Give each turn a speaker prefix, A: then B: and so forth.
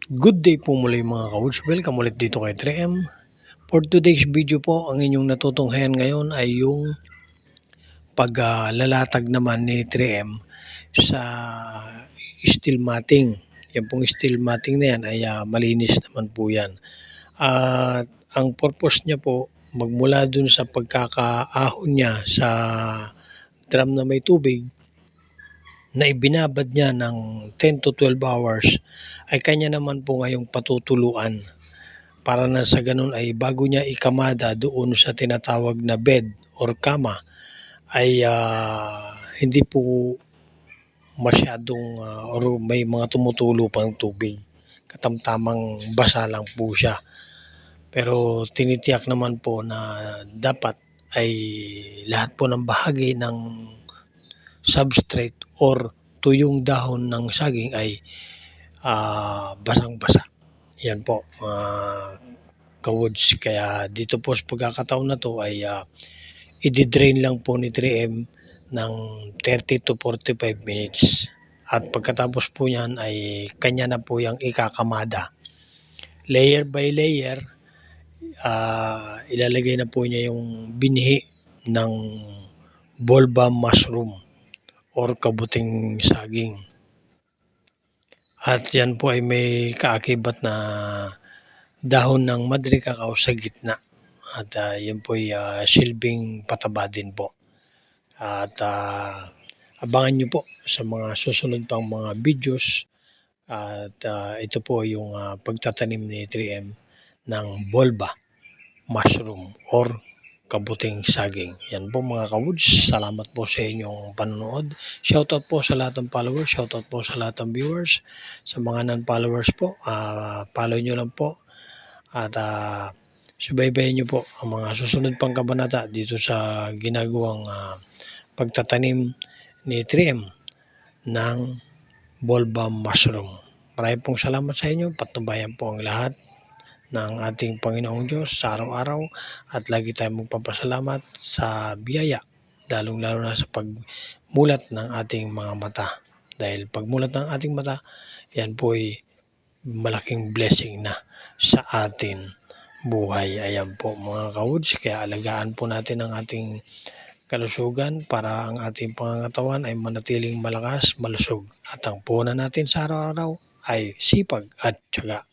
A: Good day po muli mga ka-woods. Welcome ulit dito kay 3M. For today's video po, ang inyong natutunghayan ngayon ay yung paglalatag naman ni 3M sa steel matting. Yan pong steel matting na yan ay malinis naman po yan. At ang purpose niya po, magmula dun sa pagkakaahon niya sa drum na may tubig, na ibinabad niya ng 10 to 12 hours, ay kanya naman po ngayong patutuluan para na sa ganun ay bago niya ikamada doon sa tinatawag na bed or kama ay hindi po masyadong or may mga tumutulo pang tubig. Katamtamang basa lang po siya. Pero tinitiyak naman po na dapat ay lahat po ng bahagi ng substrate or tuyong dahon ng saging ay basang-basa. Yan po ka-woods. Kaya dito po sa pagkakataon na to ay i-drain lang po ni 3M ng 30 to 45 minutes. At pagkatapos po niyan ay kanya na po yung ikakamada. Layer by layer, ilalagay na po niya yung binhi ng Bolba mushroom or kabuting saging. At yan po ay may kaakibat na dahon ng madre cacao sa gitna. At yan po ay silbing pataba din po. At abangan nyo po sa mga susunod pang mga videos. At ito po yung pagtatanim ni 3M ng Bolba mushroom or kabuting saging. Yan po mga ka-woods. Salamat po sa inyong panonood. Shoutout po sa lahat ng followers. Shoutout po sa lahat ng viewers. Sa mga non-followers po, follow nyo lang po. At subaybayan nyo po ang mga susunod pang kabanata dito sa ginagawang pagtatanim ni 3M ng Bolba mushroom. Maraming pong salamat sa inyo. Patnubayan po ang lahat ng ating Panginoong Diyos sa araw-araw at lagi tayong magpapasalamat sa biyaya, lalong-lalo na sa pagmulat ng ating mga mata. Dahil pagmulat ng ating mata, yan po ay malaking blessing na sa atin buhay. Ayan po mga ka-woods, kaya alagaan po natin ang ating kalusugan para ang ating pangangatawan ay manatiling malakas, malusog. At ang puhunan natin sa araw-araw ay sipag at tiyaga.